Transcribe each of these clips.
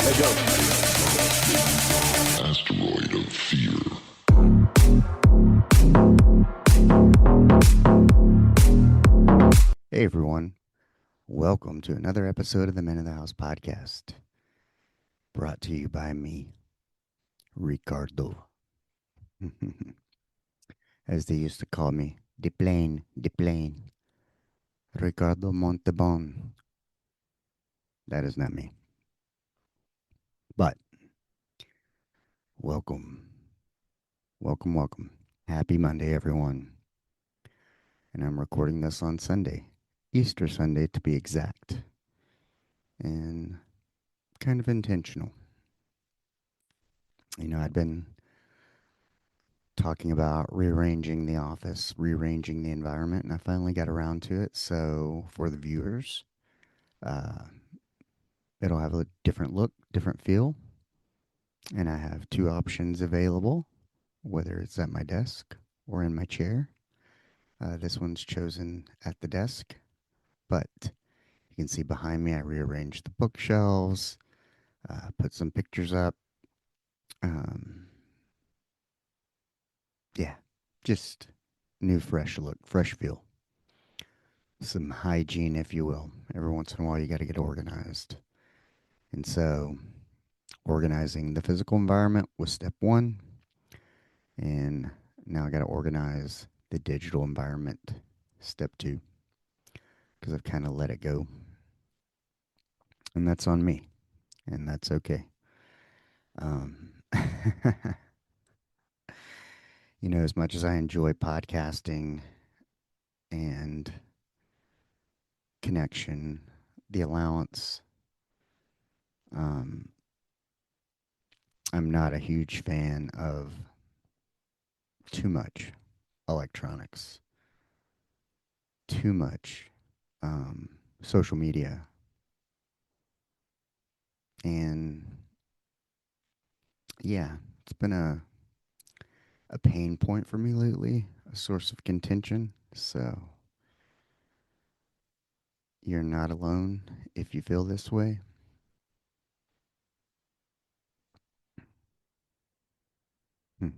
Let's go. Asteroid of fear. Hey everyone, welcome to another episode of the Men of the House podcast, brought to you by me, Ricardo. As they used to call me, the plane, Ricardo Montebon. That is not me. But, welcome. Welcome. Happy Monday, everyone. And I'm recording this on Sunday, Easter Sunday to be exact, and kind of intentional. You know, I'd been talking about rearranging the office, rearranging the environment, and I finally got around to it. So for the viewers, uh, it'll have a different look, different feel, and I have two options available, whether it's at my desk or in my chair. This one's chosen at the desk, but you can see behind me I rearranged the bookshelves, put some pictures up. Um, yeah, just new, fresh look, fresh feel. Some hygiene, if you will. Every once in a while, you got to get organized. And so, organizing the physical environment was step one. And now I got to organize the digital environment, step two, because I've kind of let it go. And that's on me. And that's okay. Um, as much as I enjoy podcasting and connection, the allowance, um, I'm not a huge fan of too much electronics, too much social media, and yeah, it's been a pain point for me lately, a source of contention. So you're not alone if you feel this way. Hmm.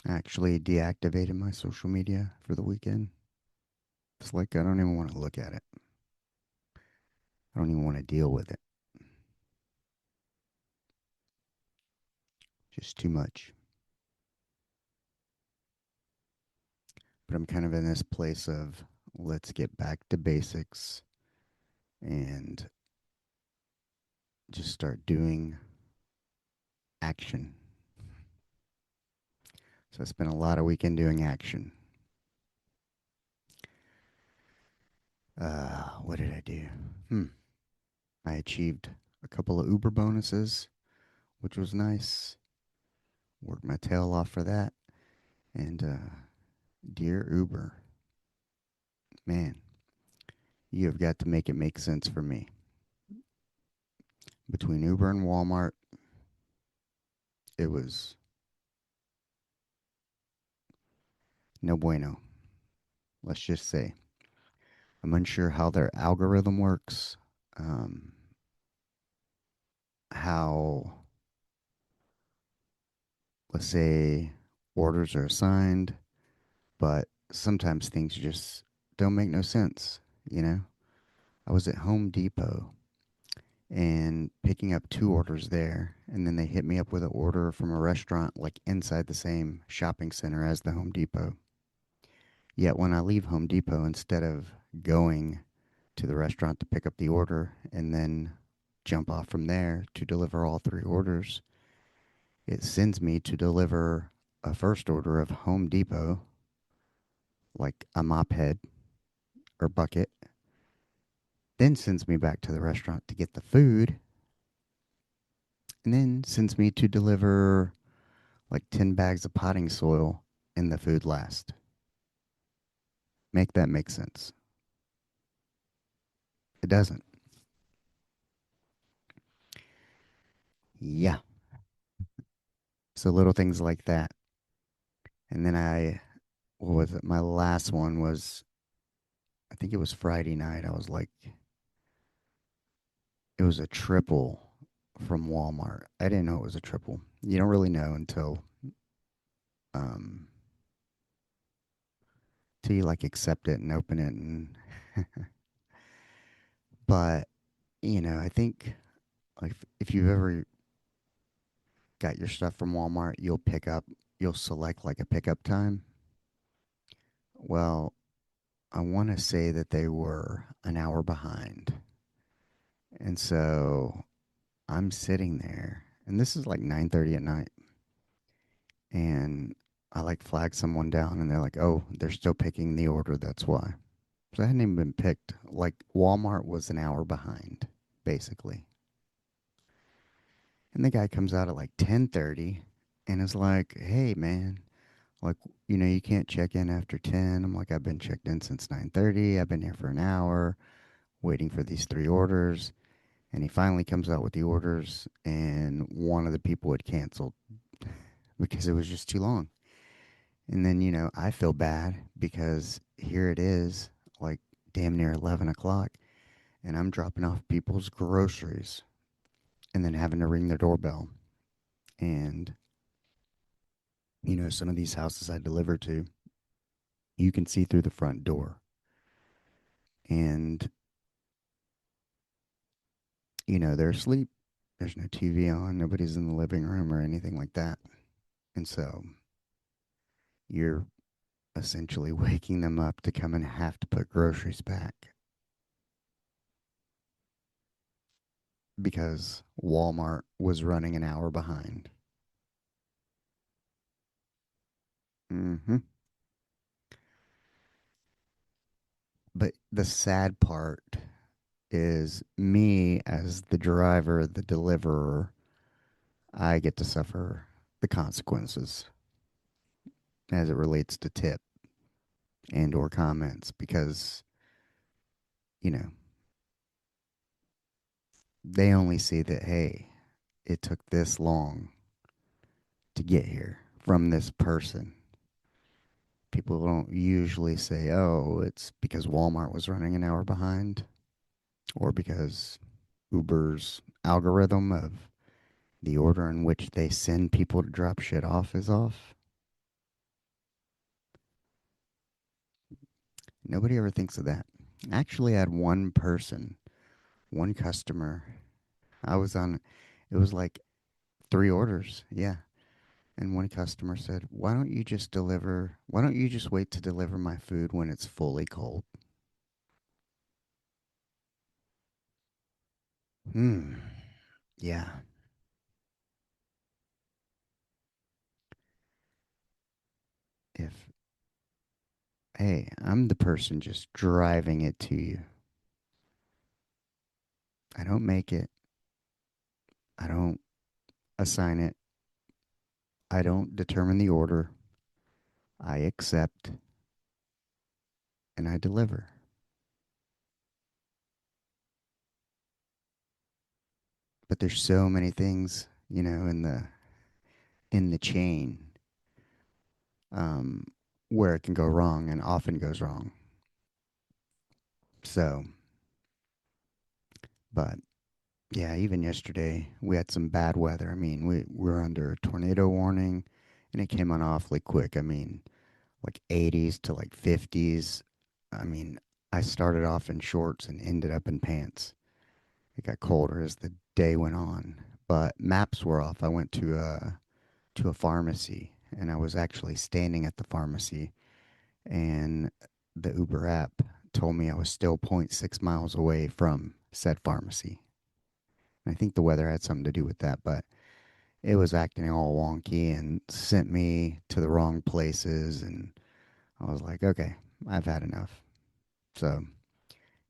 I actually deactivated my social media for the weekend. It's like I don't even want to look at it. I don't even want to deal with it. Just too much. But I'm kind of in this place of let's get back to basics and just start doing action. So I spent a lot of weekend doing action. What did I do? I achieved a couple of Uber bonuses, which was nice. Worked my tail off for that. And dear Uber, man, you have got to make it make sense for me. Between Uber and Walmart, it was no bueno. Let's just say. I'm unsure how their algorithm works, um, how, let's say, orders are assigned, but sometimes things just don't make no sense, you know? I was at Home Depot and picking up two orders there, and then they hit me up with an order from a restaurant like inside the same shopping center as the Home Depot. Yet when I leave Home Depot, instead of going to the restaurant to pick up the order and then jump off from there to deliver all three orders, it sends me to deliver a first order of Home Depot, like a mop head or bucket, then sends me back to the restaurant to get the food, and then sends me to deliver like 10 bags of potting soil and the food last. Make that make sense. It doesn't. Yeah. So little things like that. And then what was it? My last one was, I think it was Friday night. I was like, It was a triple from Walmart. I didn't know it was a triple. You don't really know um until you like accept it and open it and but I think like if you've ever got your stuff from Walmart, you'll select like a pickup time. Well, I want to say that they were an hour behind. And so I'm sitting there, and this is like 9:30 at night, and I like flag someone down, and they're like, "Oh, they're still picking the order. That's why." So I hadn't even been picked. Like Walmart was an hour behind, basically. And the guy comes out at like 10:30, and is like, "Hey, man, like you can't check in after 10." I'm like, "I've been checked in since 9:30. I've been here for an hour, waiting for these three orders." And he finally comes out with the orders, and one of the people had canceled because it was just too long. And then, I feel bad because here it is, like damn near 11 o'clock, and I'm dropping off people's groceries and then having to ring their doorbell. And, some of these houses I deliver to, you can see through the front door. And, they're asleep. There's no TV on, nobody's in the living room or anything like that. And so you're essentially waking them up to come and have to put groceries back because Walmart was running an hour behind. hmm But the sad part is me as the driver, the deliverer, I get to suffer the consequences as it relates to tip and or comments because, you know, they only see that, hey, it took this long to get here from this person. People don't usually say, oh, it's because Walmart was running an hour behind or because Uber's algorithm of the order in which they send people to drop shit off is off. Nobody ever thinks of that. I actually had one person, one customer. I was on, it was like three orders. Yeah. And one customer said, why don't you just wait to deliver my food when it's fully cold? Hmm. Yeah. If, hey, I'm the person just driving it to you. I don't make it. I don't assign it. I don't determine the order. I accept and I deliver. But there's so many things, in the chain, um, where it can go wrong and often goes wrong. So, but yeah, even yesterday we had some bad weather. I mean, we were under a tornado warning, and it came on awfully quick. I mean, like 80s to like 50s. I mean, I started off in shorts and ended up in pants. It got colder as the day went on, but maps were off. I went to a pharmacy, and I was actually standing at the pharmacy, and the Uber app told me I was still zero point 0.6 miles away from said pharmacy. And I think the weather had something to do with that, but it was acting all wonky and sent me to the wrong places, and I was like, okay, I've had enough. So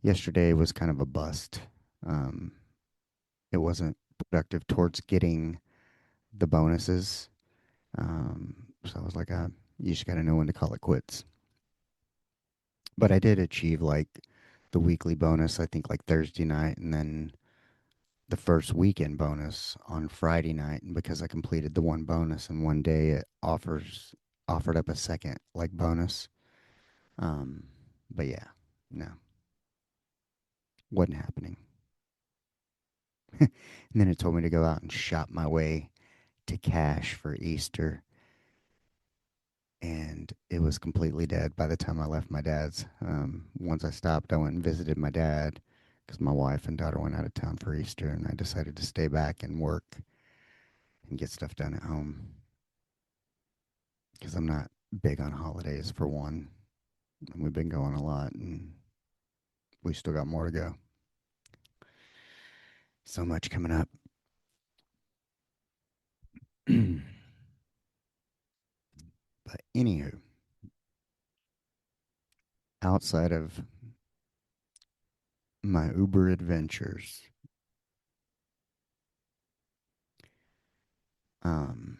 yesterday was kind of a bust. Um, it wasn't productive towards getting the bonuses. So I was like, you just got to know when to call it quits. But I did achieve like the weekly bonus, I think like Thursday night, and then the first weekend bonus on Friday night. And because I completed the one bonus in one day, it offered up a second like bonus. Um, but yeah, no, wasn't happening. And then it told me to go out and shop my way to cash for Easter. And it was completely dead by the time I left my dad's. Once I stopped, I went and visited my dad because my wife and daughter went out of town for Easter, and I decided to stay back and work and get stuff done at home because I'm not big on holidays for one. And we've been going a lot, and we still got more to go. So much coming up. But anywho, outside of my Uber adventures, um,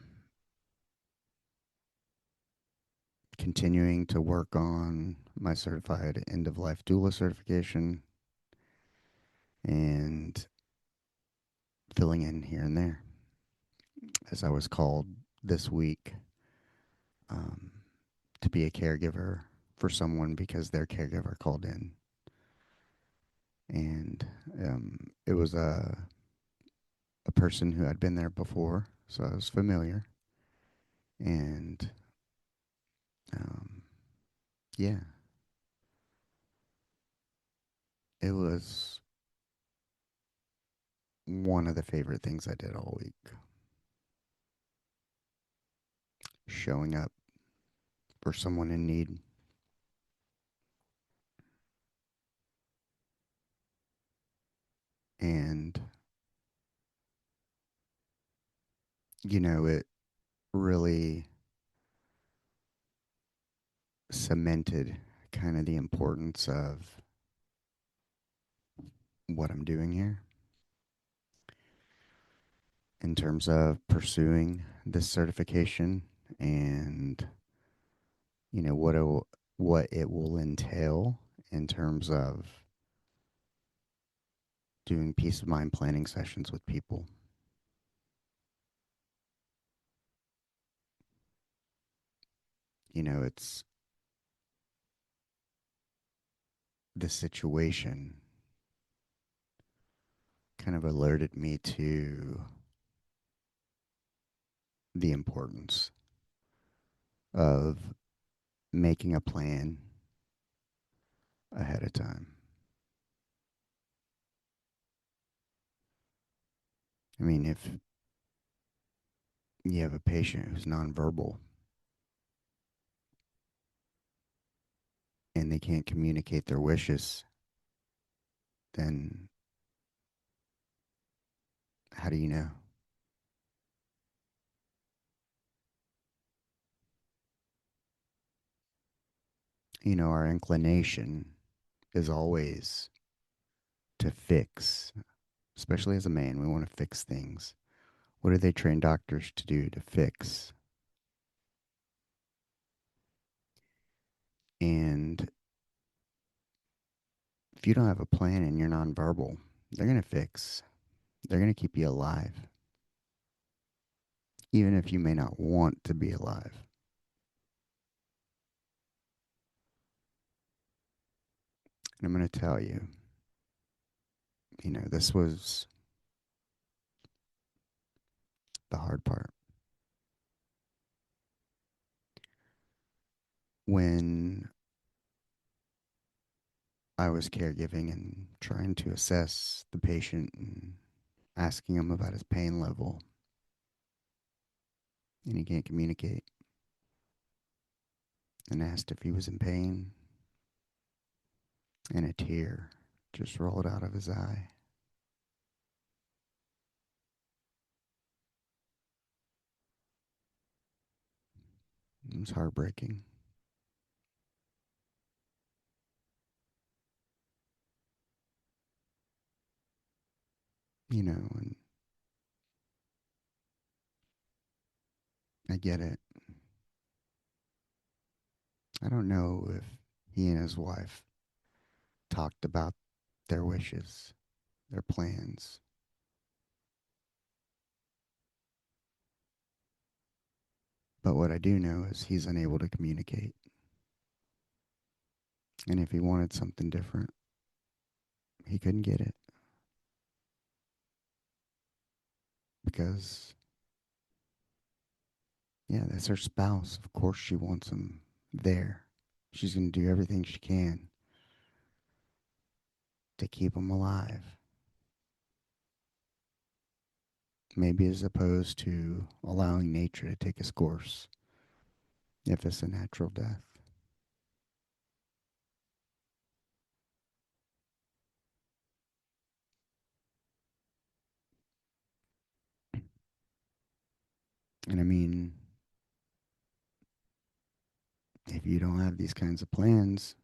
continuing to work on my certified end of life doula certification and filling in here and there as I was called this week um, to be a caregiver for someone because their caregiver called in. And it was a person who had been there before, so I was familiar. And um, yeah, it was one of the favorite things I did all week, showing up for someone in need. And, it really cemented kind of the importance of what I'm doing here in terms of pursuing this certification and, what it will entail in terms of doing peace of mind planning sessions with people. It's the situation kind of alerted me to the importance of making a plan ahead of time. I mean, if you have a patient who's nonverbal and they can't communicate their wishes, then how do you know? Our inclination is always to fix, especially as a man, we want to fix things. What do they train doctors to do? To fix. And if you don't have a plan and you're nonverbal, they're going to fix. They're going to keep you alive, even if you may not want to be alive. And I'm going to tell you, this was the hard part. When I was caregiving and trying to assess the patient and asking him about his pain level, and he can't communicate, and asked if he was in pain, and a tear just rolled out of his eye. It was heartbreaking, and I get it. I don't know if he and his wife talked about their wishes, their plans, but what I do know is he's unable to communicate. And if he wanted something different, he couldn't get it. because, yeah, that's her spouse. Of course, she wants him there. She's going to do everything she can to keep him alive. Maybe as opposed to allowing nature to take its course if it's a natural death. And I mean, if you don't have these kinds of plans,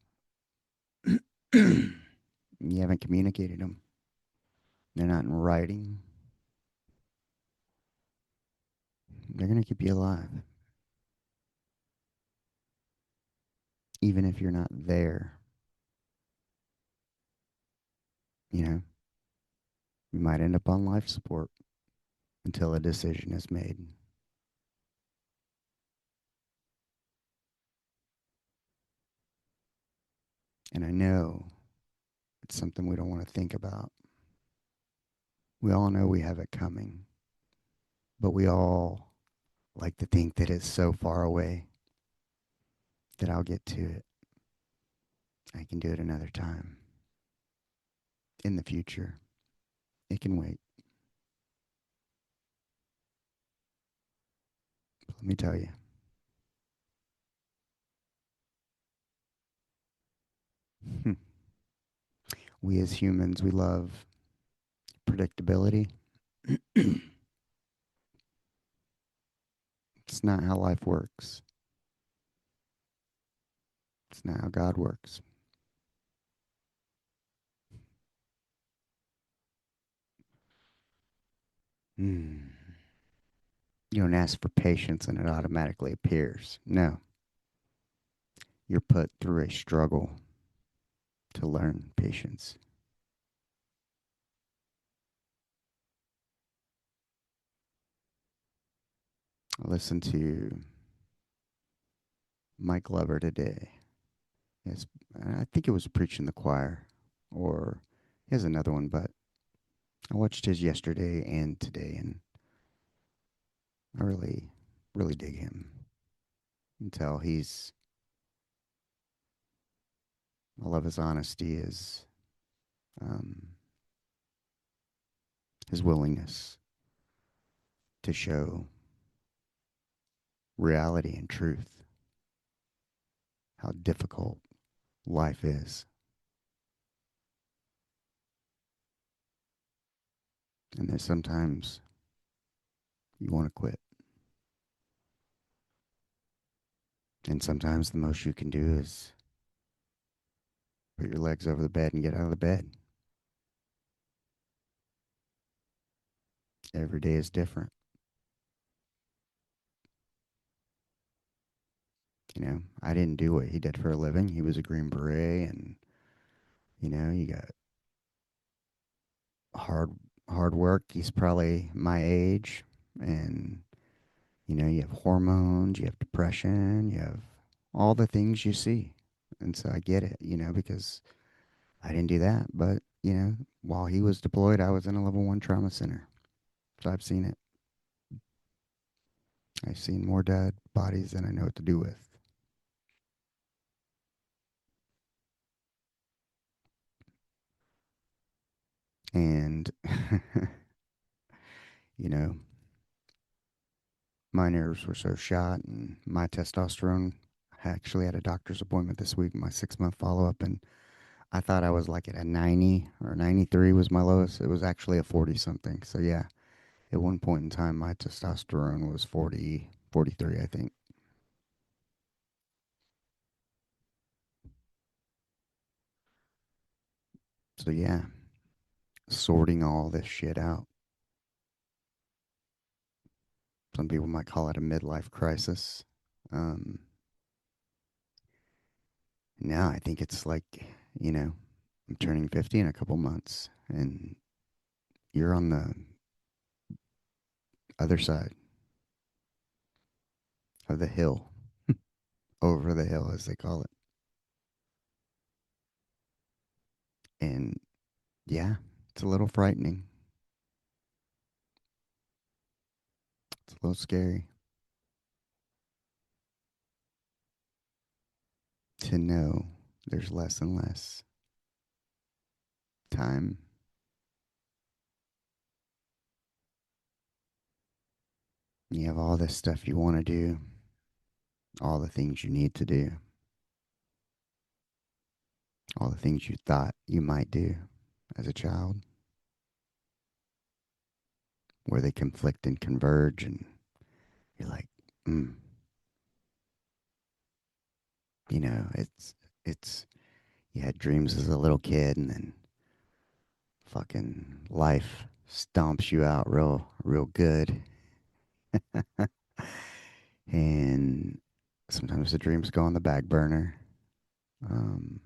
you haven't communicated them, they're not in writing, they're going to keep you alive. Even if you're not there, you know, you might end up on life support until a decision is made. And I know it's something we don't want to think about. We all know we have it coming, but we all like to think that it's so far away that I'll get to it. I can do it another time in the future. It can wait. But let me tell you, we as humans, we love predictability. It's not how life works. It's not how God works. Mm. You don't ask for patience and it automatically appears. No, you're put through a struggle to learn patience. I listened to Mike Glover today. Yes, I think it was Preaching the Choir, or he has another one, but I watched his yesterday and today, and I really, really dig him. You can tell I love his honesty, um, his willingness to show reality and truth, how difficult life is. And that sometimes you want to quit. And sometimes the most you can do is put your legs over the bed and get out of the bed. Every day is different. I didn't do what he did for a living. He was a Green Beret, and you got hard hard work. He's probably my age, and you have hormones, you have depression, you have all the things you see. And so I get it, because I didn't do that. But, while he was deployed, I was in a level one trauma center. So I've seen it. I've seen more dead bodies than I know what to do with. And, you know, my nerves were so shot, and my testosterone. I actually had a doctor's appointment this week, my 6 month follow up, and I thought I was like at a 90 or 93 was my lowest. It was actually a 40 something. So yeah, at one point in time, my testosterone was 40, 43, I think. So yeah, sorting all this shit out. Some people might call it a midlife crisis. Um, Now I think it's like, you know, I'm turning 50 in a couple months, and you're on the other side of the hill, over the hill, as they call it. And yeah, it's a little frightening. a little scary to know there's less and less time. You have all this stuff you want to do, all the things you need to do, all the things you thought you might do as a child, where they conflict and converge, and you're like, mm, it's you had dreams as a little kid, and then fucking life stomps you out real good, and sometimes the dreams go on the back burner. Um,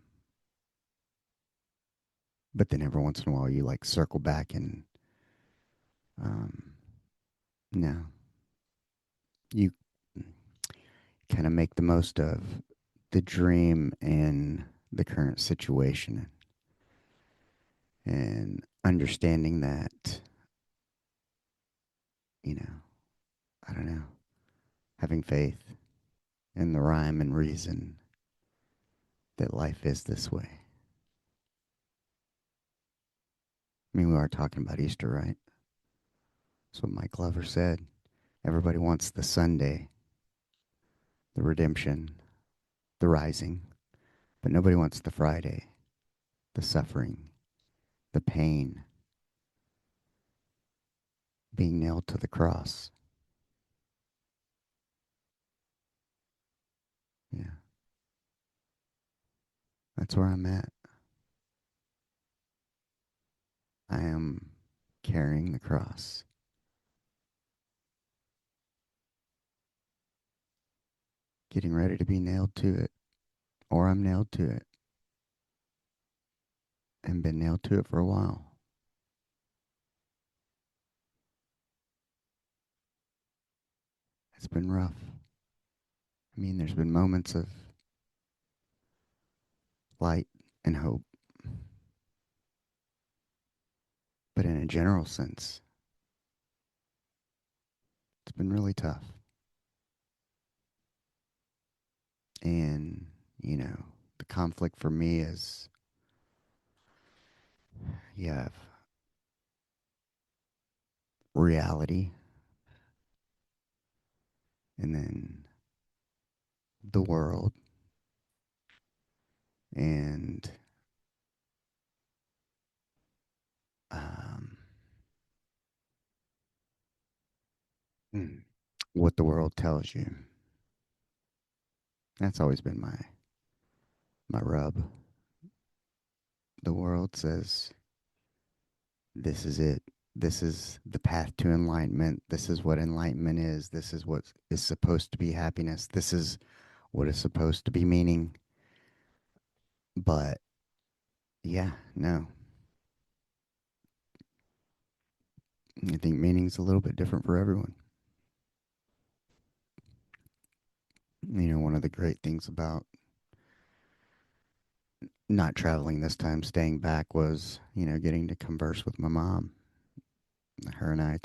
but then every once in a while, you like circle back and um, no, you kind of make the most of the dream and the current situation, and understanding that, you know, I don't know, having faith in the rhyme and reason that life is this way. I mean, we are talking about Easter, right? That's what Mike Glover said. Everybody wants the Sunday, the redemption, the rising, but nobody wants the Friday, the suffering, the pain, being nailed to the cross. Yeah, that's where I'm at. I am carrying the cross, getting ready to be nailed to it, or I'm nailed to it and been nailed to it for a while. It's been rough. I mean, there's been moments of light and hope, but in a general sense, it's been really tough. And, you know, the conflict for me is you have reality and then the world and um, mm, what the world tells you. That's always been my rub. The world says this is it. This is the path to enlightenment. This is what enlightenment is. This is what is supposed to be happiness. This is what is supposed to be meaning. But yeah, no. I think meaning's a little bit different for everyone. One of the great things about not traveling this time, staying back, was, getting to converse with my mom. Her and I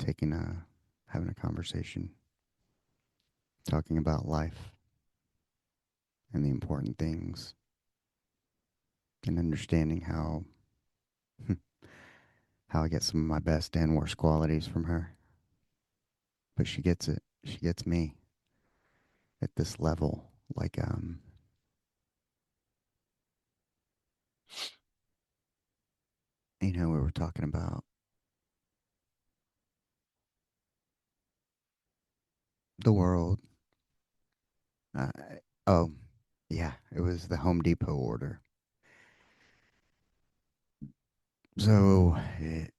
having a conversation, talking about life and the important things, and understanding how I get some of my best and worst qualities from her. But she gets it. She gets me at this level. Like, we were talking about the world. Uh, oh, yeah, it was the Home Depot order. So,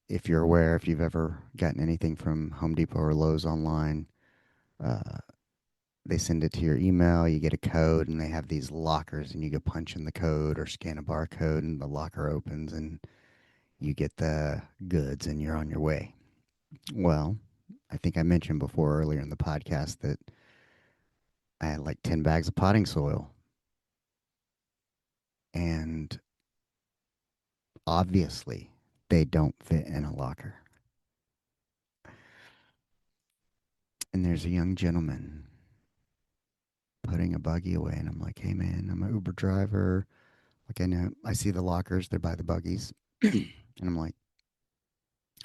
if you're aware, if you've ever gotten anything from Home Depot or Lowe's online, uh, they send it to your email. You get a code, and they have these lockers, and you go punch in the code or scan a barcode, and the locker opens, and you get the goods, and you're on your way. Well, I think I mentioned before earlier in the podcast that I had like 10 bags of potting soil, and obviously they don't fit in a locker. And there's a young gentleman putting a buggy away, and I'm like, "Hey, man, I'm an Uber driver. Like, I know I see the lockers; they're by the buggies." And I'm like,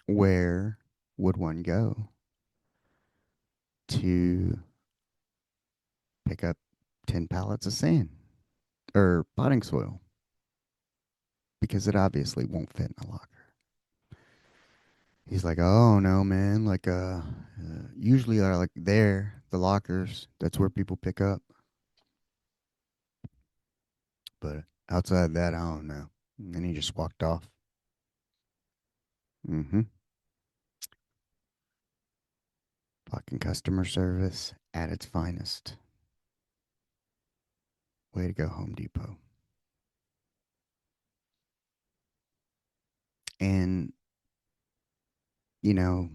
"Where would one go to pick up 10 pallets of sand or potting soil? Because it obviously won't fit in a locker." He's like, "Oh no, man! Like, usually are like there, the lockers. That's where people pick up. But outside that, I don't know." And then he just walked off. Mm-hmm. Fucking customer service at its finest. Way to go, Home Depot. And, you know,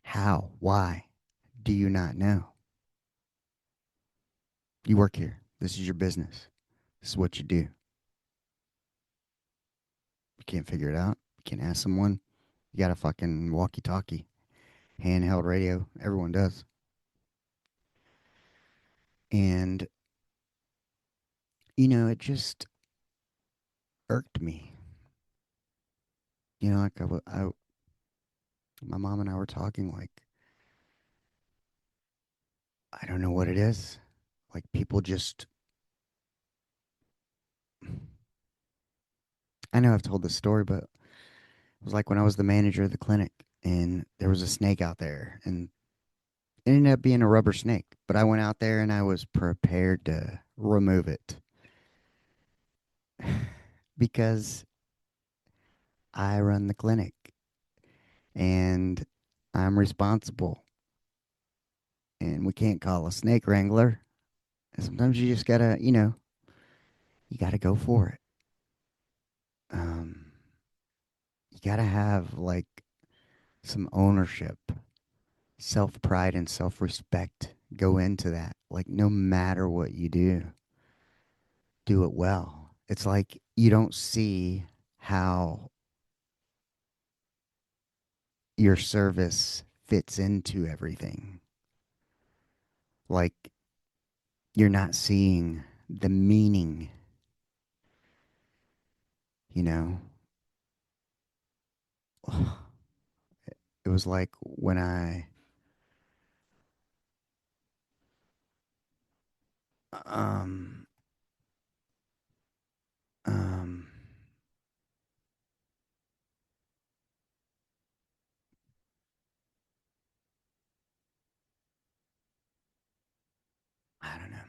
how? Why? Do you not know? You work here. This is your business. This is what you do. You can't figure it out. You can't ask someone. You got a fucking walkie talkie, handheld radio. Everyone does. And, it just irked me. Like my mom and I were talking, like, I don't know what it is. Like, people just, I know I've told this story, but it was like when I was the manager of the clinic and there was a snake out there and it ended up being a rubber snake. But I went out there and I was prepared to remove it because I run the clinic and I'm responsible and we can't call a snake wrangler. And sometimes you just gotta, you gotta go for it. Um, you gotta have like some ownership, self pride, and self respect go into that. Like, no matter what you do it well. It's like you don't see how your service fits into everything. Like, you're not seeing the meaning, you know? It was like when um, um, I don't know. I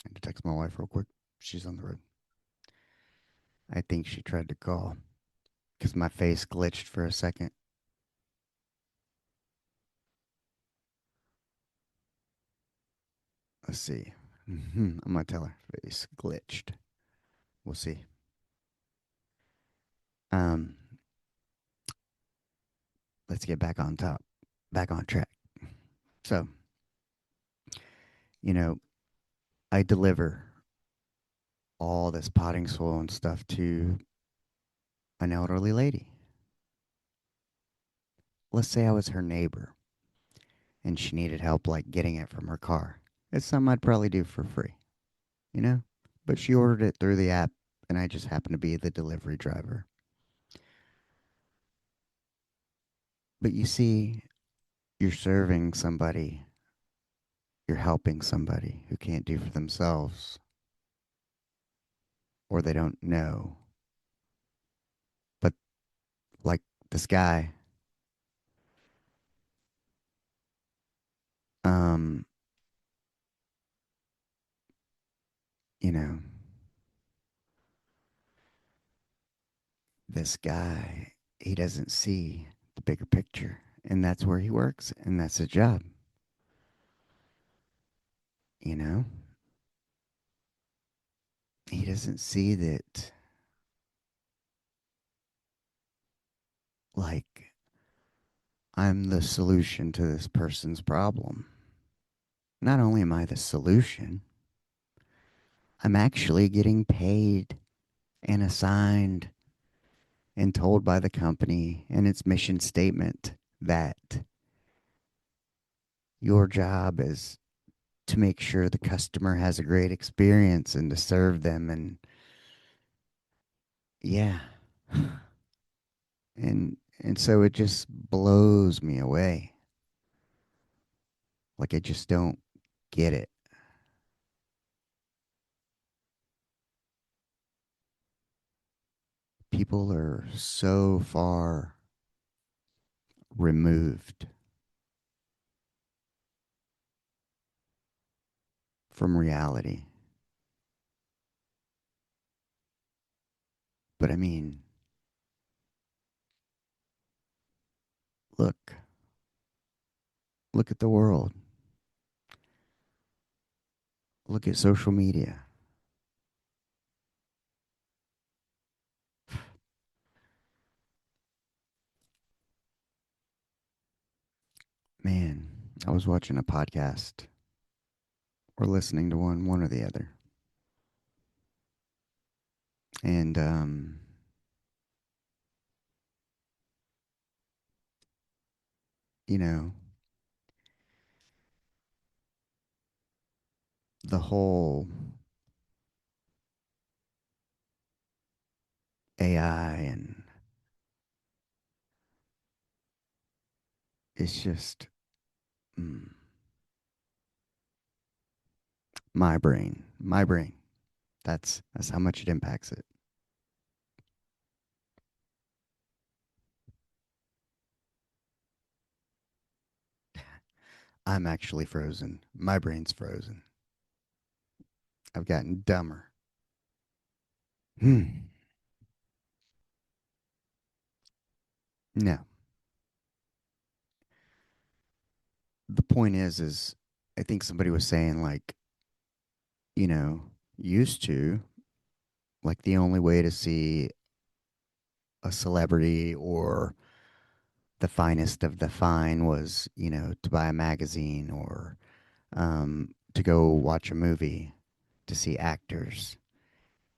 had to text my wife real quick. She's on the road. I think she tried to call because my face glitched for a second. Let's see. I'm gonna tell her face glitched. We'll see. Um, let's get back on top, back on track. So, you know, I deliver all this potting soil and stuff to an elderly lady. Let's say I was her neighbor and she needed help like getting it from her car. It's something I'd probably do for free, you know? But she ordered it through the app and I just happened to be the delivery driver. But you see, you're serving somebody, you're helping somebody who can't do for themselves or they don't know. But like this guy, um, you know, this guy, he doesn't see the bigger picture. And that's where he works, and that's his job, you know? He doesn't see that, like, I'm the solution to this person's problem. Not only am I the solution, I'm actually getting paid and assigned and told by the company and its mission statement that Your job is to make sure the customer has a great experience and to serve them. And yeah. And so it just blows me away. Like I just don't get it. People are so far removed from reality. But I mean, look, look at the world. Look at social media. Man, I was watching a podcast or listening to one or the other. And you know, the whole AI and it's just mm, my brain. That's how much it impacts it. I'm actually frozen. My brain's frozen. I've gotten dumber. Hmm. No, the point is I think somebody was saying like, you know, used to like the only way to see a celebrity or the finest of the fine was, to buy a magazine or to go watch a movie to see actors.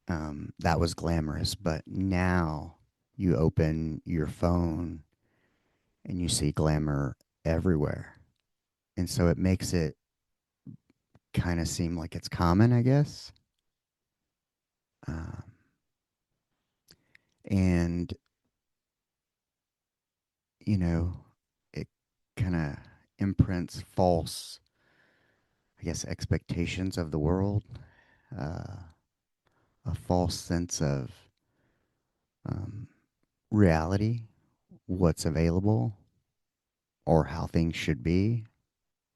That was glamorous, but now you open your phone and you see glamour everywhere. And so it makes it kind of seem like it's common, I guess. Um, and, you know, it kind of imprints false, I guess, expectations of the world, uh, a false sense of um, reality, what's available, or how things should be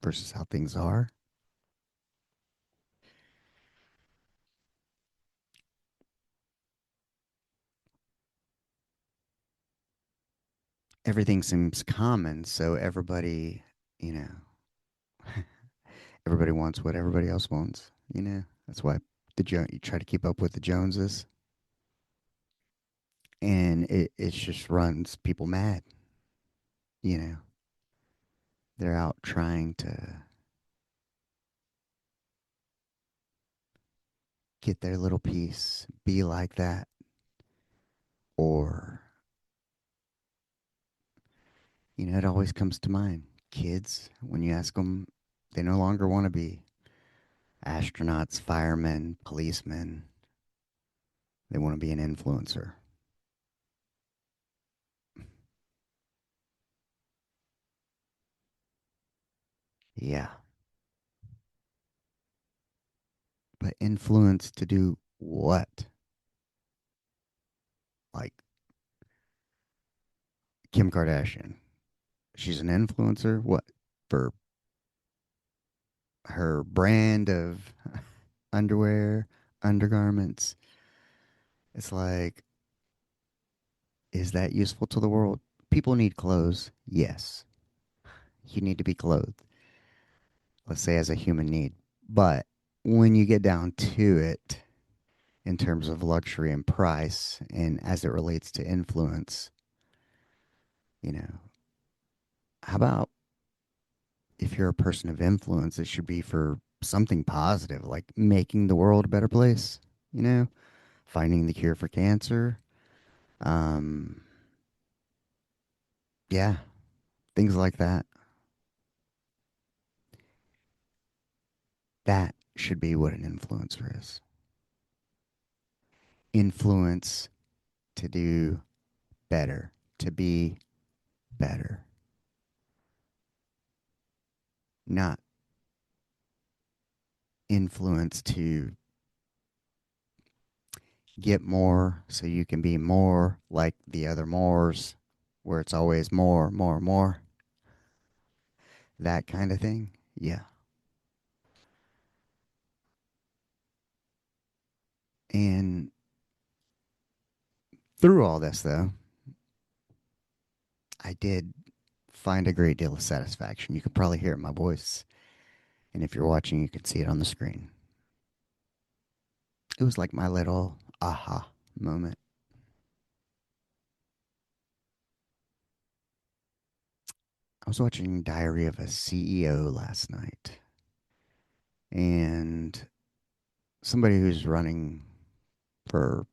versus how things are. Everything seems common, so you know, everybody wants what everybody else wants. That's why you try to keep up with the Joneses, and it just runs people mad. You know, they're out trying to get their little piece, be like that, or it always comes to mind. Kids, when you ask them, they no longer want to be astronauts, firemen, policemen. They want to be an influencer. Yeah, but influence to do what? Like Kim Kardashian. She's an influencer. What? For her brand of underwear, undergarments. It's like, is that useful to the world? People need clothes. Yes. You need to be clothed, let's say as a human need. But when you get down to it, in terms of luxury and price, and as it relates to influence, you know, how about if you're a person of influence, it should be for something positive, like making the world a better place, you know, finding the cure for cancer. Um, yeah, things like that. That should be what an influencer is. Influence to do better, to be better, not influence to get more so you can be more like the other mores, where it's always more, more, more, that kind of thing. Yeah. And through all this, though, I did find a great deal of satisfaction. You can probably hear it in my voice. And if you're watching, you can see it on the screen. It was like my little aha moment. I was watching Diary of a CEO last night, and somebody who's running for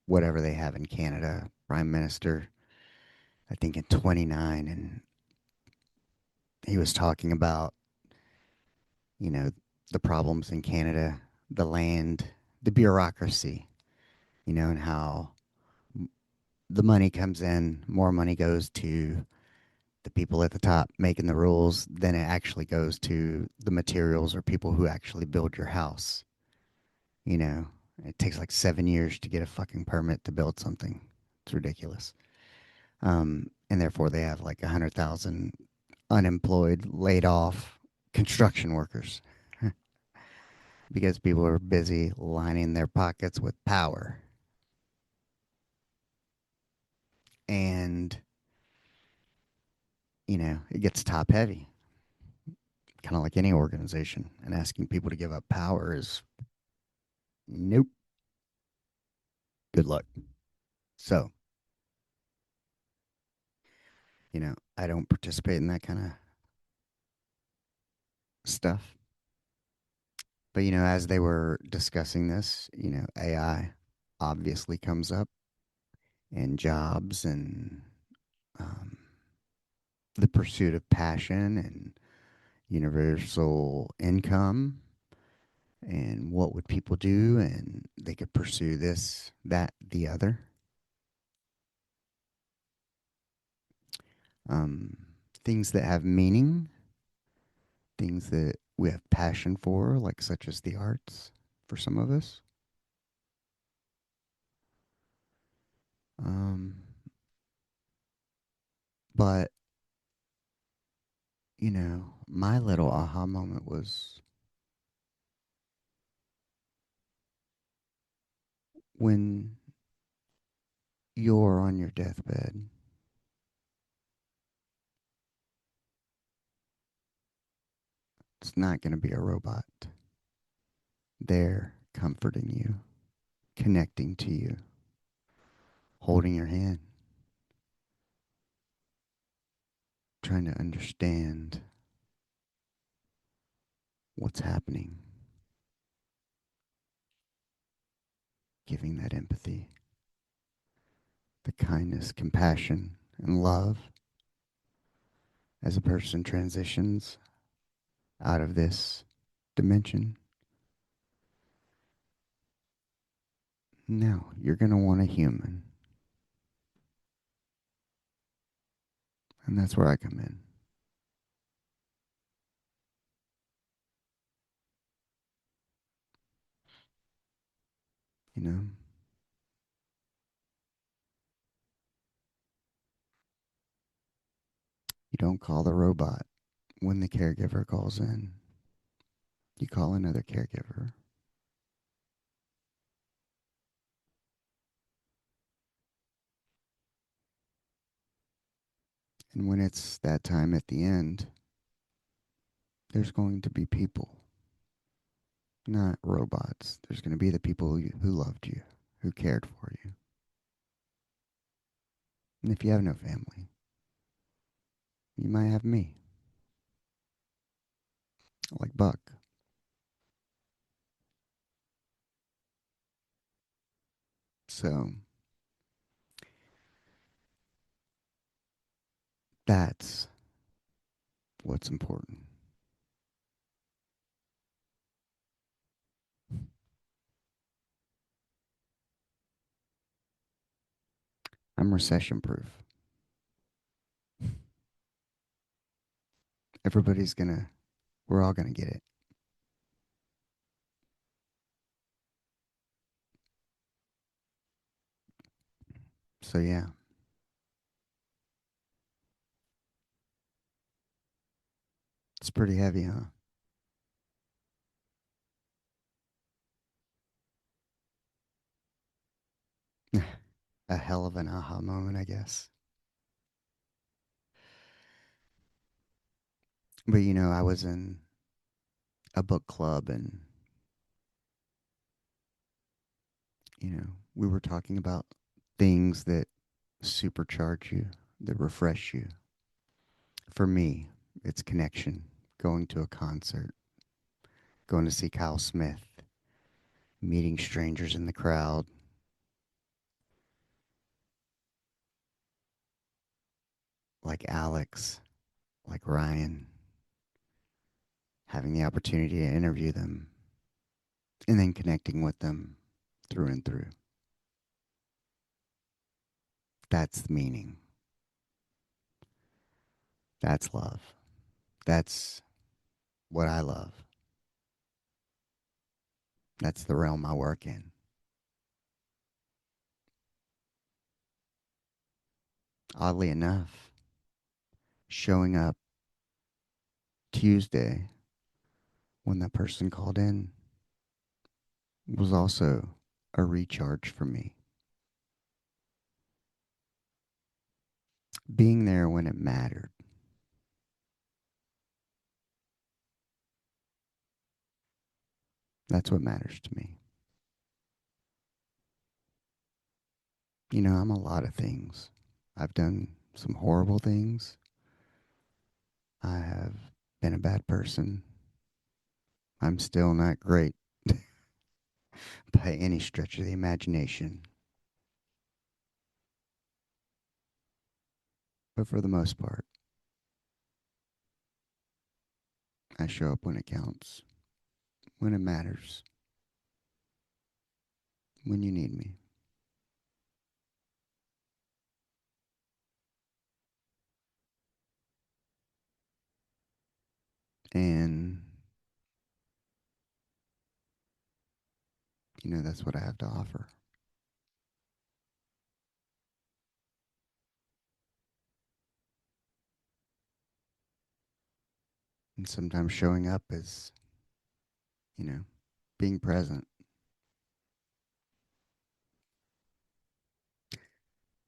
whatever they have in Canada, prime minister, I think in 29, and he was talking about, you know, the problems in Canada, the land, the bureaucracy, and how the money comes in, more money goes to the people at the top making the rules than it actually goes to the materials or people who actually build your house. You know, it takes like 7 years to get a fucking permit to build something. It's ridiculous. And therefore, they have like 100,000 unemployed, laid off construction workers because people are busy lining their pockets with power. And, it gets top heavy, kind of like any organization. And asking people to give up power is nope, good luck. So, I don't participate in that kind of stuff. But, as they were discussing this, AI obviously comes up, and jobs, and um, the pursuit of passion, and universal income, and what would people do, and they could pursue this, that, the other. Um, Things that have meaning, things that we have passion for, like such as the arts for some of us. Um, but, my little aha moment was when you're on your deathbed. It's not going to be a robot there comforting you, connecting to you, holding your hand, trying to understand what's happening, giving that empathy, the kindness, compassion, and love as a person transitions out of this dimension. Now, you're going to want a human. And that's where I come in. You know, you don't call the robot when the caregiver calls in, you call another caregiver. And when it's that time at the end, there's going to be people, not robots. There's going to be the people who loved you, who cared for you. And if you have no family, you might have me, like Buck. So that's what's important. I'm recession proof. Everybody's gonna, we're all gonna get it. So yeah, it's pretty heavy, huh? A hell of an aha moment, I guess. But I was in a book club and, we were talking about things that supercharge you, that refresh you. For me, it's connection, going to a concert, going to see Kyle Smith, meeting strangers in the crowd, like Alex, like Ryan, having the opportunity to interview them, and then connecting with them through and through. That's the meaning. That's love. That's what I love. That's the realm I work in. Oddly enough, showing up Tuesday when that person called in was also a recharge for me. Being there when it mattered, that's what matters to me. I'm a lot of things. I've done some horrible things. I have been a bad person. I'm still not great by any stretch of the imagination. But for the most part, I show up when it counts, when it matters, when you need me. And, that's what I have to offer. And sometimes showing up is, you know, being present.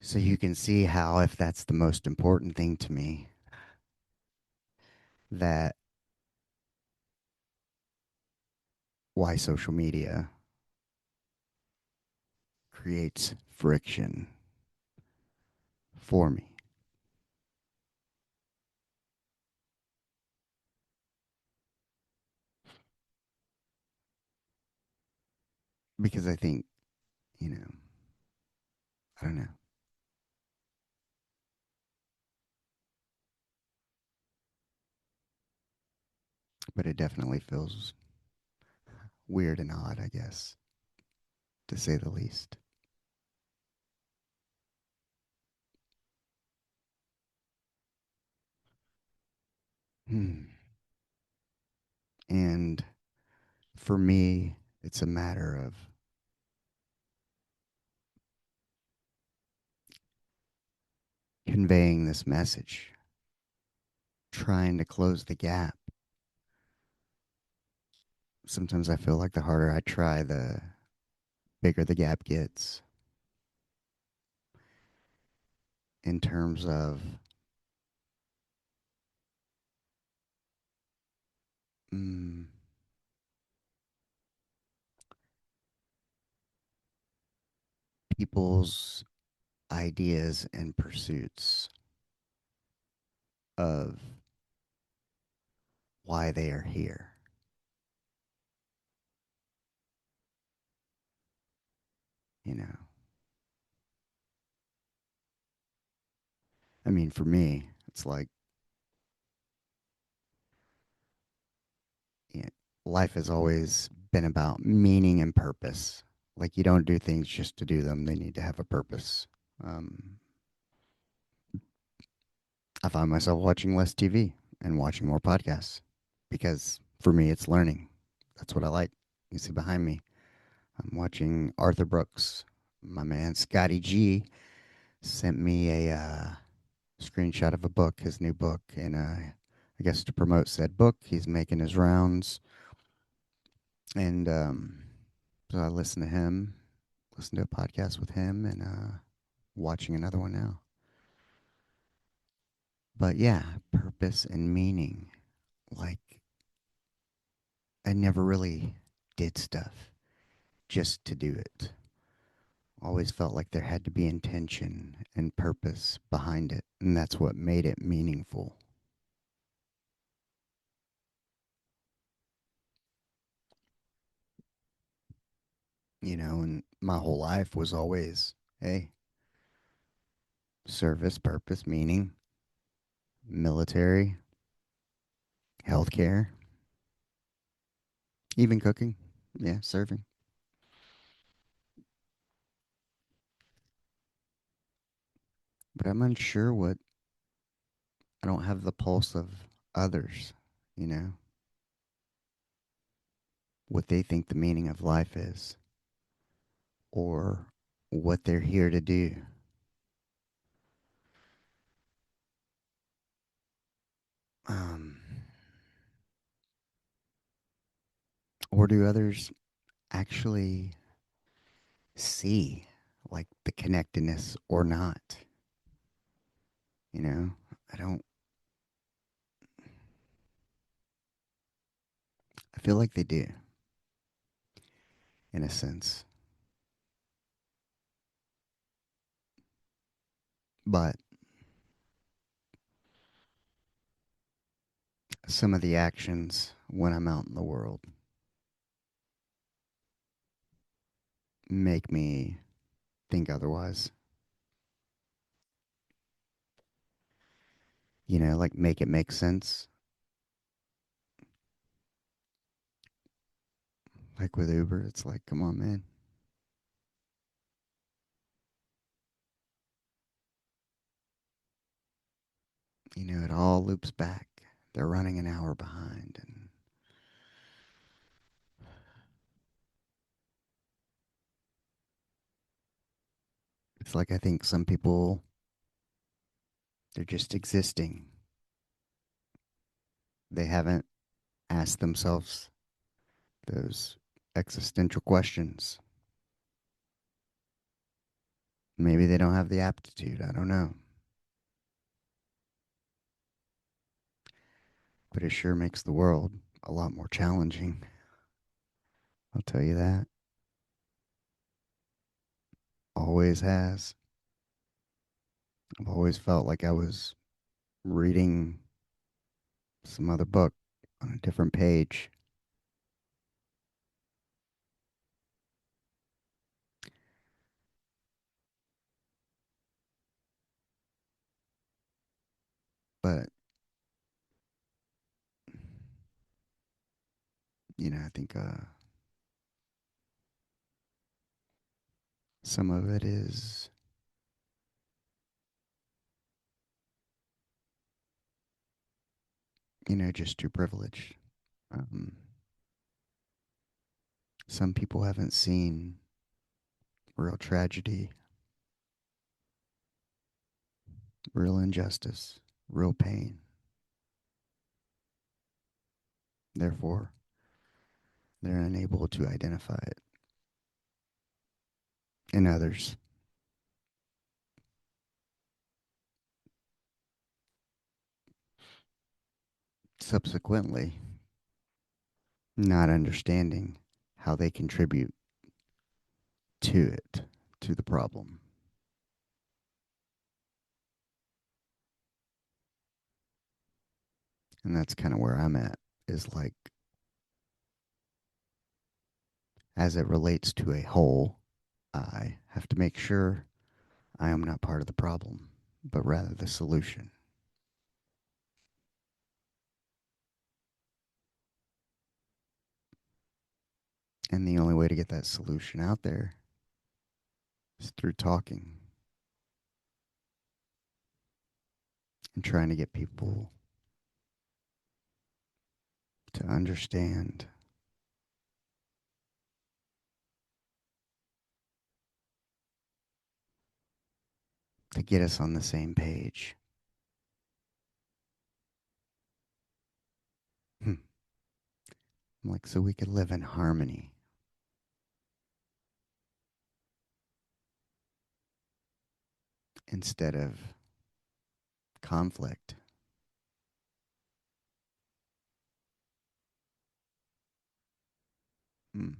So you can see how, if that's the most important thing to me, that why social media creates friction for me. Because I think, you know, I don't know, but it definitely feels weird and odd, I guess, to say the least. Hmm. And for me, it's a matter of conveying this message, trying to close the gap. Sometimes I feel like the harder I try, the bigger the gap gets in terms of mm, people's ideas and pursuits of why they are here. You know, I mean, for me, it's like, you know, life has always been about meaning and purpose. Like, you don't do things just to do them, they need to have a purpose. find myself watching less TV and watching more podcasts because for me, it's learning. That's what I like. You see behind me, I'm watching Arthur Brooks. My man Scotty G sent me a screenshot of a book, his new book, and I guess to promote said book, he's making his rounds, and so I listen to him, listen to a podcast with him, and watching another one now. But yeah, purpose and meaning. Like I never really did stuff just to do it. Always felt like there had to be intention and purpose behind it, and that's what made it meaningful. And my whole life was always, hey, service, purpose, meaning, military, healthcare, even cooking. Yeah, serving. But I'm unsure what, I don't have the pulse of others, you know, what they think the meaning of life is or what they're here to do. Um, or do others actually see like the connectedness or not? You know, I don't, I feel like they do in a sense, but some of the actions when I'm out in the world make me think otherwise. Like make it make sense. Like with Uber, it's like, come on, man. It all loops back. They're running an hour behind. And it's like, I think some people, they're just existing. They haven't asked themselves those existential questions. Maybe they don't have the aptitude. I don't know. But it sure makes the world a lot more challenging. I'll tell you that. Always has. I've always felt like I was reading some other book on a different page. But, I think some of it is, just too privileged. Um, some people haven't seen real tragedy, real injustice, real pain. Therefore, they're unable to identify it in others. Subsequently, not understanding how they contribute to it, to the problem. And that's kind of where I'm at, is like, as it relates to a whole, I have to make sure I am not part of the problem, but rather the solution. And the only way to get that solution out there is through talking. and trying to get people to understand, to get us on the same page. Hmm. Like, so we could live in harmony instead of conflict. Hmm.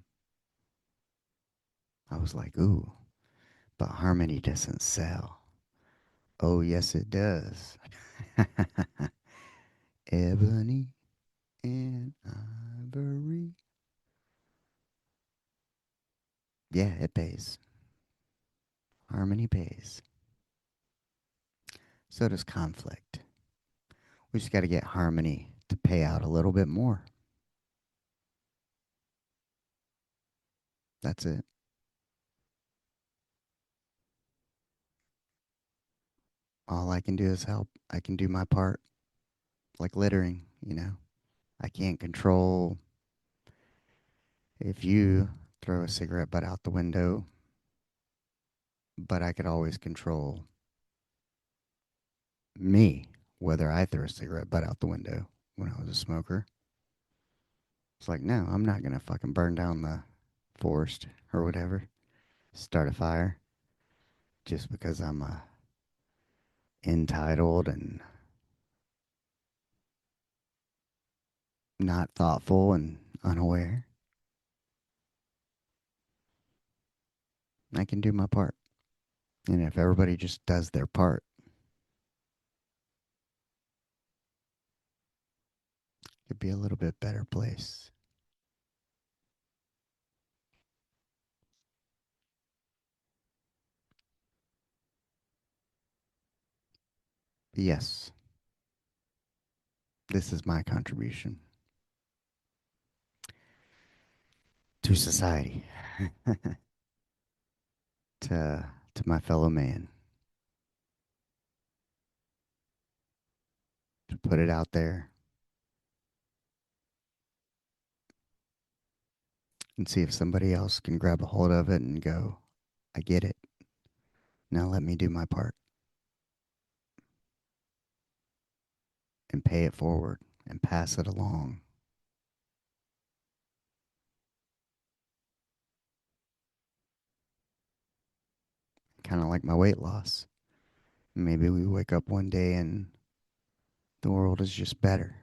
I was like, ooh, but harmony doesn't sell. Oh, yes, it does. Ebony and ivory. Yeah, it pays. Harmony pays. So does conflict. We just got to get harmony to pay out a little bit more. That's it. All I can do is help. I can do my part, like littering, you know. I can't control if you throw a cigarette butt out the window, but I could always control me, whether I throw a cigarette butt out the window when I was a smoker. It's like, no, I'm not going to fucking burn down the forest or whatever, start a fire just because I'm entitled and not thoughtful and unaware. I can do my part. And if everybody just does their part, it'd be a little bit better place. Yes, this is my contribution to society, to my fellow man, to put it out there and see if somebody else can grab a hold of it and go, I get it. Now let me do my part and pay it forward and pass it along. Kind of like my weight loss. Maybe we wake up one day and the world is just better.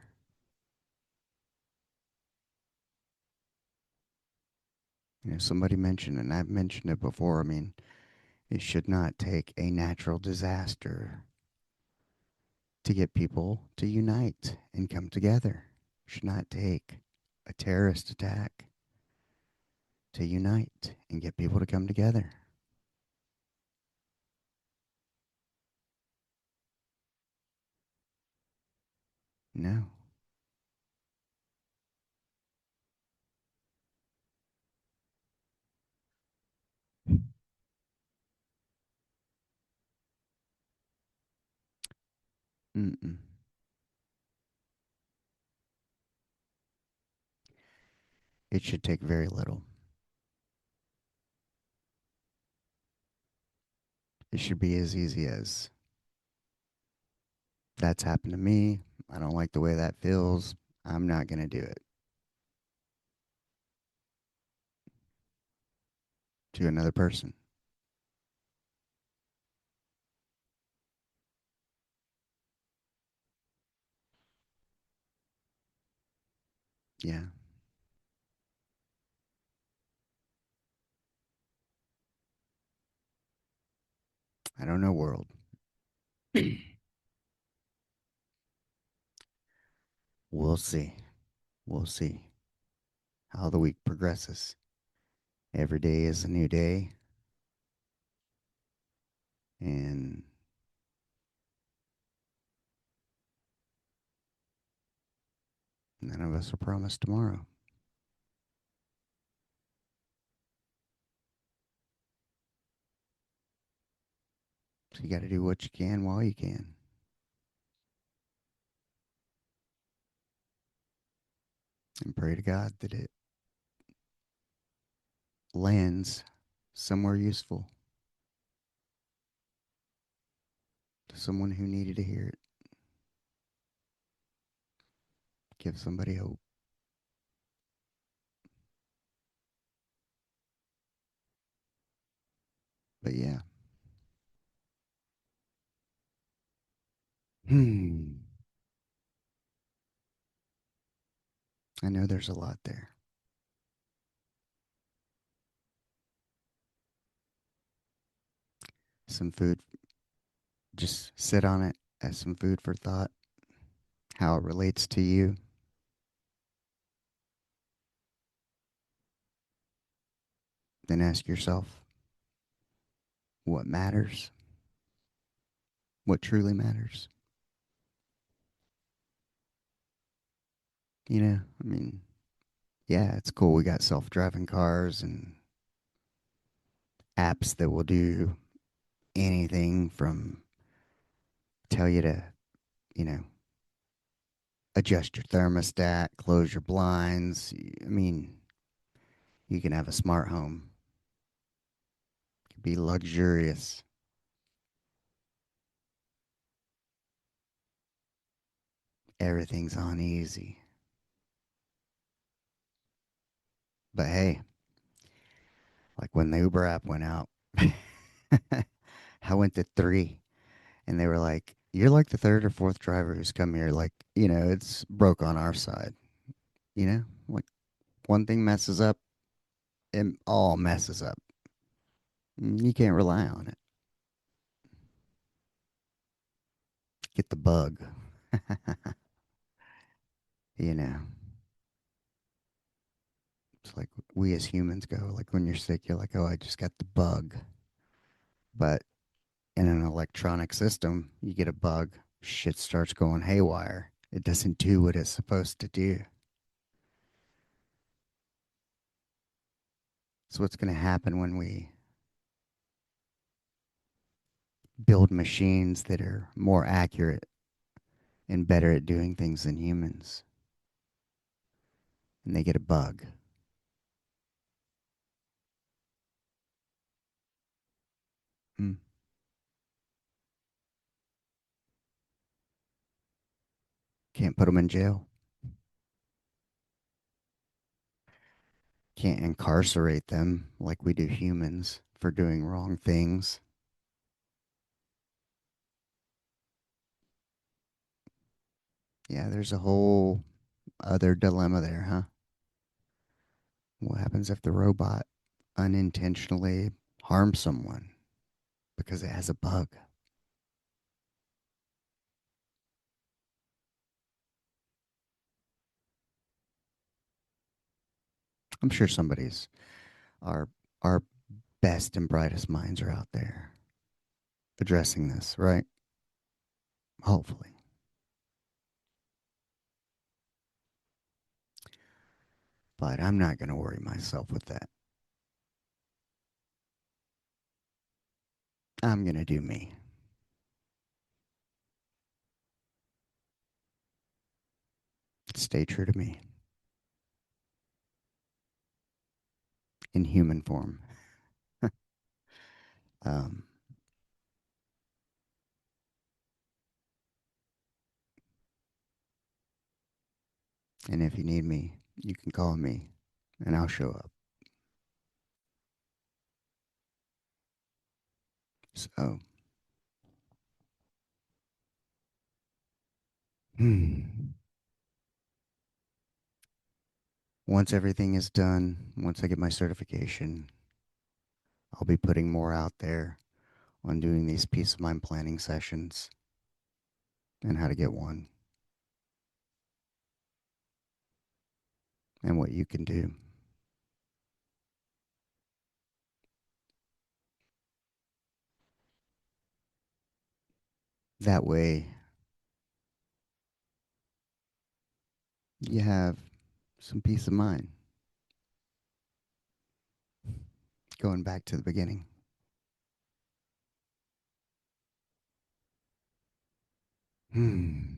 You know, somebody mentioned, and I've mentioned it before. I mean, it should not take a natural disaster to get people to unite and come together. It should not take a terrorist attack to unite and get people to come together. No. Mm-mm. It should take very little. It should be as easy as that's happened to me. I don't like the way that feels. I'm not going to do it to another person. Yeah. I don't know, world. We'll see. We'll see how the week progresses. Every day is a new day, and none of us are promised tomorrow. So you got to do what you can while you can. and pray to God that it lands somewhere useful to someone who needed to hear it. Give somebody hope. But yeah. Hmm. I know there's a lot there. Some food, just sit on it as some food for thought, how it relates to you. Then ask yourself what matters, what truly matters. I mean, yeah, it's cool. We got self driving cars and apps that will do anything from tell you to, you know, adjust your thermostat, close your blinds. I mean, you can have a smart home, it can be luxurious. Everything's on easy. But hey, like when the Uber app went out, I went to three, and they were like, "You're like the third or fourth driver who's come here. Like, it's broke on our side. Like one thing messes up, it all messes up. You can't rely on it. Get the bug. you know, it's like we as humans go. Like when you're sick, you're like, oh, I just got the bug. But in an electronic system, you get a bug, shit starts going haywire. It doesn't do what it's supposed to do. So what's going to happen when we build machines that are more accurate and better at doing things than humans, and they get a bug? Hmm. Can't put them in jail. Can't incarcerate them like we do humans for doing wrong things. Yeah, there's a whole other dilemma there, huh? What happens if the robot unintentionally harms someone because it has a bug? I'm sure our our best and brightest minds are out there addressing this, right? Hopefully. But I'm not going to worry myself with that. I'm going to do me. Stay true to me in human form. um, and if you need me, you can call me and I'll show up. So, hmm. Once everything is done, once I get my certification, I'll be putting more out there on doing these peace of mind planning sessions and how to get one and what you can do. That way, you have some peace of mind. Going back to the beginning. Hmm.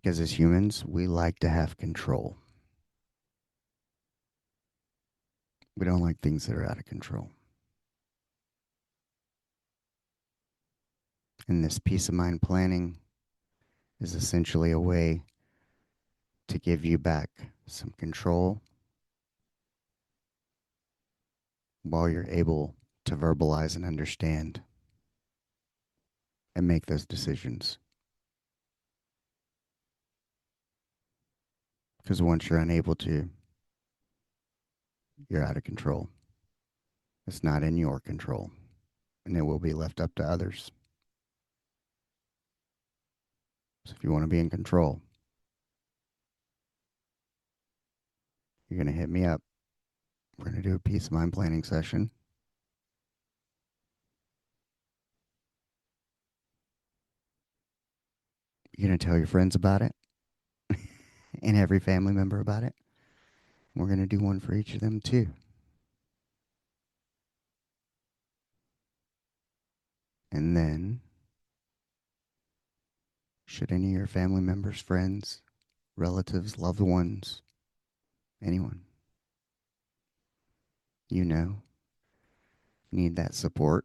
Because as humans, we like to have control. We don't like things that are out of control. And this peace of mind planning is essentially a way to give you back some control while you're able to verbalize and understand and make those decisions. Because once you're unable to, you're out of control. It's not in your control, and it will be left up to others. So if you want to be in control, you're going to hit me up. We're going to do a peace of mind planning session. You're going to tell your friends about it and every family member about it. We're going to do one for each of them too. And then, should any of your family members, friends, relatives, loved ones, anyone you know need that support,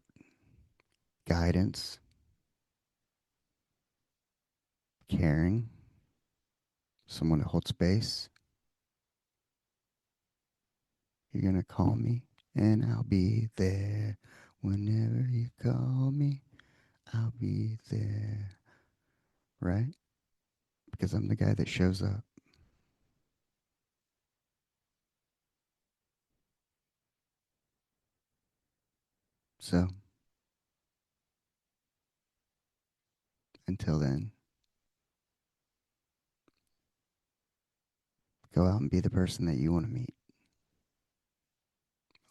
guidance, caring, someone to hold space, you're going to call me and I'll be there. Whenever you call me, I'll be there. Right? Because I'm the guy that shows up. So, until then, go out and be the person that you want to meet.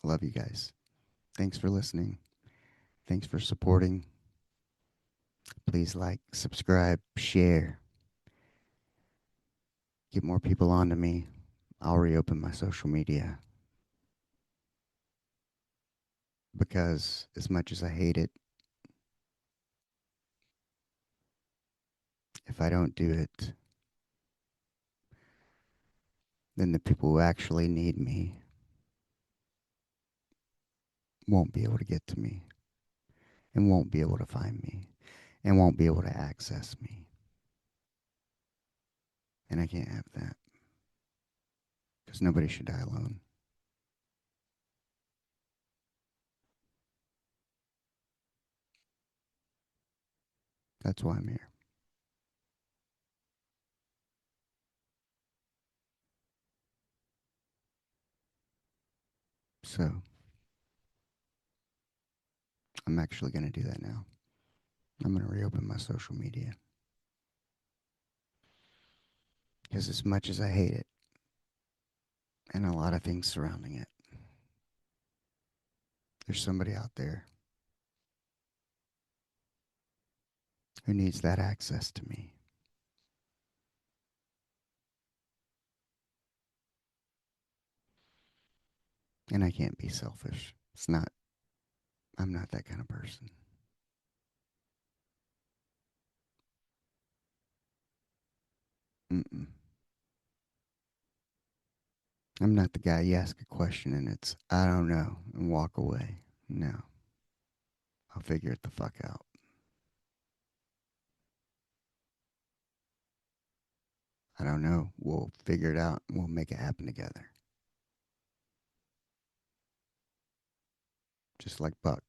I love you guys. Thanks for listening. Thanks for supporting. Please like, subscribe, share. Get more people onto me. I'll reopen my social media. Because as much as I hate it, if I don't do it, then the people who actually need me won't be able to get to me and won't be able to find me and won't be able to access me. And I can't have that because nobody should die alone. That's why I'm here. So I'm actually going to do that now. I'm going to reopen my social media because as much as I hate it and a lot of things surrounding it, there's somebody out there who needs that access to me. And I can't be selfish. I'm not that kind of person. Mm-mm. I'm not the guy you ask a question and it's, I don't know, and walk away. No, I'll figure it the fuck out. I don't know. We'll figure it out and we'll make it happen together. Just like Buck.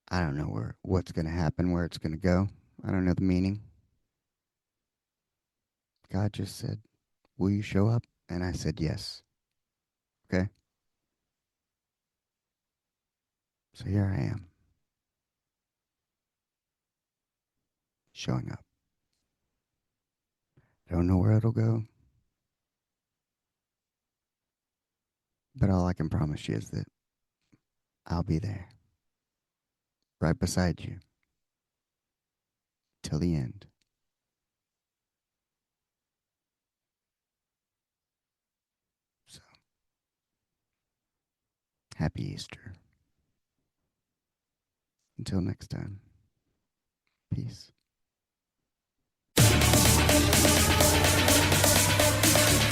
I don't know what's going to happen, where it's going to go. I don't know the meaning. God just said, will you show up? And I said, yes. Okay. So here I am, showing up. Don't know where it'll go, but all I can promise you is that I'll be there, right beside you, till the end. So, happy Easter. Until next time, peace.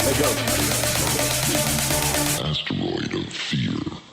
Hey, go. Asteroid of fear.